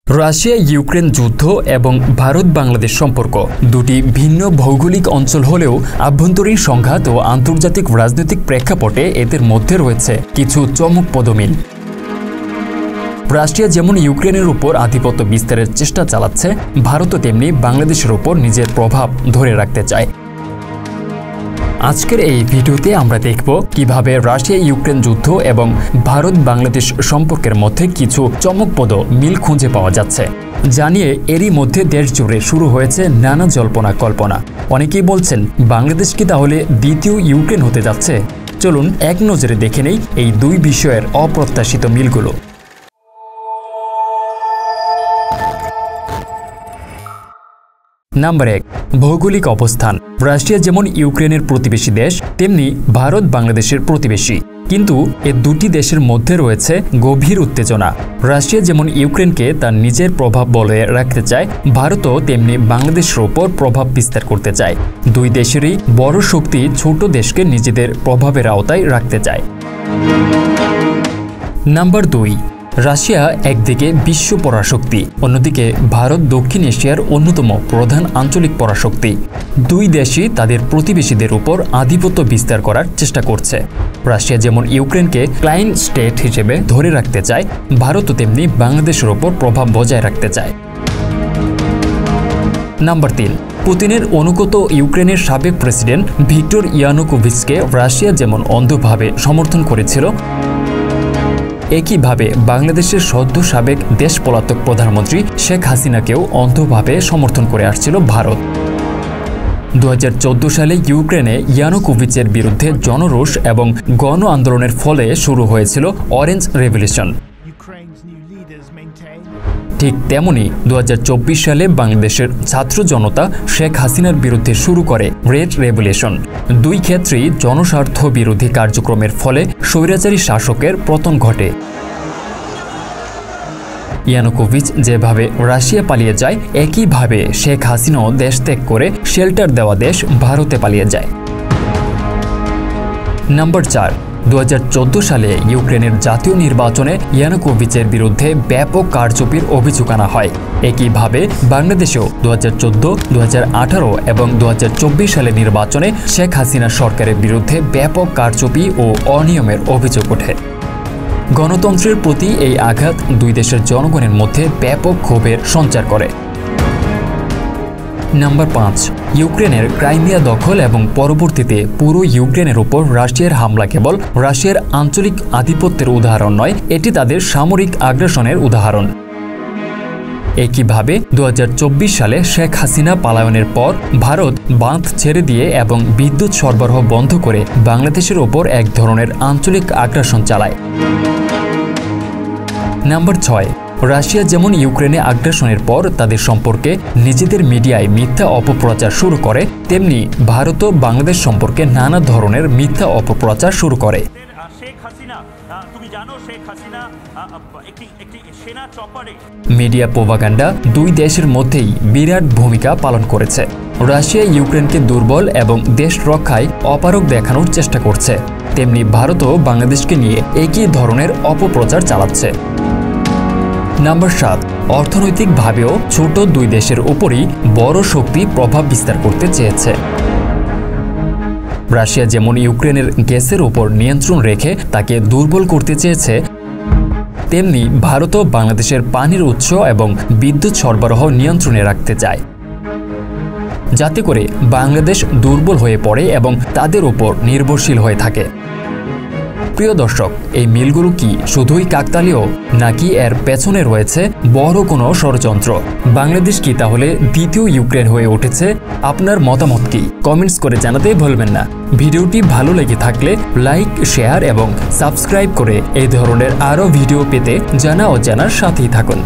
Russia Ukraine যুদ্ধ এবং ভারত বাংলাদেশ সম্পর্ক দুটি ভিন্ন ভৌগোলিক অঞ্চল হলেও আভ্যন্তরীণ সংঘাত ও আন্তর্জাতিক রাজনৈতিক প্রেক্ষাপটে এদের মধ্যে রয়েছে কিছু চমকপ্রদ মিল। রাশিয়া যেমন ইউক্রেনের উপর আধিপত্য বিস্তারের চেষ্টা চালাচ্ছে, ভারতও তেমনি বাংলাদেশের উপর নিজের প্রভাব ধরে রাখতে চায়। আজকের এই ভিডিওতে আমরা দেখব কিভাবে রাশিয়া ইউক্রেন যুদ্ধ এবং ভারত বাংলাদেশ সম্পর্কের মধ্যে কিছু চমকপ্রদ মিল খুঁজে পাওয়া যাচ্ছে। জানিয়ে এরই মধ্যে দেশ জুড়ে শুরু হয়েছে নানা জল্পনা কল্পনা। অনেকেই বলছেন বাংলাদেশ কি তাহলে দ্বিতীয় ইউক্রেন হতে যাচ্ছে? চলুন এক নজরে দেখে নেই এই দুই বিষয়ের অপ্রত্যাশিত মিলগুলো। নাম্বার 1, ভৌগোলিক অবস্থান। রাশিয়া যেমন ইউক্রেনের প্রতিবেশী দেশ, তেমনি ভারত বাংলাদেশের প্রতিবেশী। কিন্তু এ দুটি দেশের মধ্যে রয়েছে গভীর উত্তেজনা। রাশিয়া যেমন ইউক্রেনকে তার নিজের প্রভাব বলয়ে রাখতে চায়, ভারতও তেমনি বাংলাদেশের ওপর প্রভাব বিস্তার করতে চায়। দুই দেশেরই বড় শক্তি ছোট দেশকে নিজেদের প্রভাবের আওতায় রাখতে চায়। নাম্বার 2, রাশিয়া একদিকে বিশ্ব পরাশক্তি, অন্যদিকে ভারত দক্ষিণ এশিয়ার অন্যতম প্রধান আঞ্চলিক পরাশক্তি। দুই দেশই তাদের প্রতিবেশীদের উপর আধিপত্য বিস্তার করার চেষ্টা করছে। রাশিয়া যেমন ইউক্রেনকে ক্লায়েন্ট স্টেট হিসেবে ধরে রাখতে চায়, ভারতও তেমনি বাংলাদেশের ওপর প্রভাব বজায় রাখতে চায়। নাম্বার 3, পুতিনের অনুগত ইউক্রেনের সাবেক প্রেসিডেন্ট ভিক্টর ইয়ানুকোভিচকে রাশিয়া যেমন অন্ধভাবে সমর্থন করেছিল, একইভাবে বাংলাদেশের সদ্য সাবেক দেশ পলাতক প্রধানমন্ত্রী শেখ হাসিনাকেও অন্ধভাবে সমর্থন করে আসছিল ভারত। 2014 সালে ইউক্রেনে ইয়ানুকোভিচের বিরুদ্ধে জনরোষ এবং গণ আন্দোলনের ফলে শুরু হয়েছিল অরেঞ্জ রেভলিউশন। ঠিক তেমনি 2024 সালে বাংলাদেশের ছাত্র জনতা শেখ হাসিনার বিরুদ্ধে শুরু করে রেড রেভলিউশন। দুই ক্ষেত্রেই জনস্বার্থ বিরোধী কার্যক্রমের ফলে স্বৈরাচারী শাসকের পতন ঘটে। ইয়ানুকোভিচ যেভাবে রাশিয়া পালিয়ে যায়, একইভাবে শেখ হাসিনাও দেশ ত্যাগ করে শেল্টার দেওয়া দেশ ভারতে পালিয়ে যায়। নাম্বার 4, 2014 সালে ইউক্রেনের জাতীয় নির্বাচনে ইয়ানুকোভিচের বিরুদ্ধে ব্যাপক কারচুপির অভিযোগ আনা হয়। একইভাবে বাংলাদেশেও 2014, 2018 এবং 2024 সালে নির্বাচনে শেখ হাসিনা সরকারের বিরুদ্ধে ব্যাপক কারচুপি ও অনিয়মের অভিযোগ ওঠে। গণতন্ত্রের প্রতি এই আঘাত দুই দেশের জনগণের মধ্যে ব্যাপক ক্ষোভের সঞ্চার করে। নাম্বার 5, ইউক্রেনের ক্রাইমিয়া দখল এবং পরবর্তীতে পুরো ইউক্রেনের উপর রাশিয়ার হামলা কেবল রাশিয়ার আঞ্চলিক আধিপত্যের উদাহরণ নয়, এটি তাদের সামরিক আগ্রাসনের উদাহরণ। একইভাবে 2024 সালে শেখ হাসিনা পলায়নের পর ভারত বাঁধ ছেড়ে দিয়ে এবং বিদ্যুৎ সরবরাহ বন্ধ করে বাংলাদেশের ওপর এক ধরনের আঞ্চলিক আগ্রাসন চালায়। নাম্বার 6, রাশিয়া যেমন ইউক্রেনে আগ্রাসনের পর তাদের সম্পর্কে নিজেদের মিডিয়ায় মিথ্যা অপপ্রচার শুরু করে, তেমনি ভারতও বাংলাদেশ সম্পর্কে নানা ধরনের মিথ্যা অপপ্রচার শুরু করে। মিডিয়া প্রোপাগান্ডা দুই দেশের মধ্যেই বিরাট ভূমিকা পালন করেছে। রাশিয়া ইউক্রেনকে দুর্বল এবং দেশ রক্ষায় অপারগ দেখানোর চেষ্টা করছে, তেমনি ভারতও বাংলাদেশকে নিয়ে একই ধরনের অপপ্রচার চালাচ্ছে। নাম্বার 7, অর্থনৈতিকভাবেও ছোট দুই দেশের উপরই বড় শক্তি প্রভাব বিস্তার করতে চেয়েছে। রাশিয়া যেমন ইউক্রেনের গ্যাসের উপর নিয়ন্ত্রণ রেখে তাকে দুর্বল করতে চেয়েছে, তেমনি ভারতও বাংলাদেশের পানির উৎস এবং বিদ্যুৎ সরবরাহ নিয়ন্ত্রণে রাখতে চায়, যাতে করে বাংলাদেশ দুর্বল হয়ে পড়ে এবং তাদের উপর নির্ভরশীল হয়ে থাকে। প্রিয় দর্শক, এই মিলগুলো কি শুধুই কাকতালীয়, নাকি এর পেছনে রয়েছে বড় কোনো ষড়যন্ত্র? বাংলাদেশ কি তাহলে দ্বিতীয় ইউক্রেন হয়ে উঠেছে? আপনার মতামত কি কমেন্টস করে জানাতে ভুলবেন না। ভিডিওটি ভালো লেগে থাকলে লাইক, শেয়ার এবং সাবস্ক্রাইব করে এই ধরনের আরও ভিডিও পেতে জানা ও জানার সাথেই থাকুন।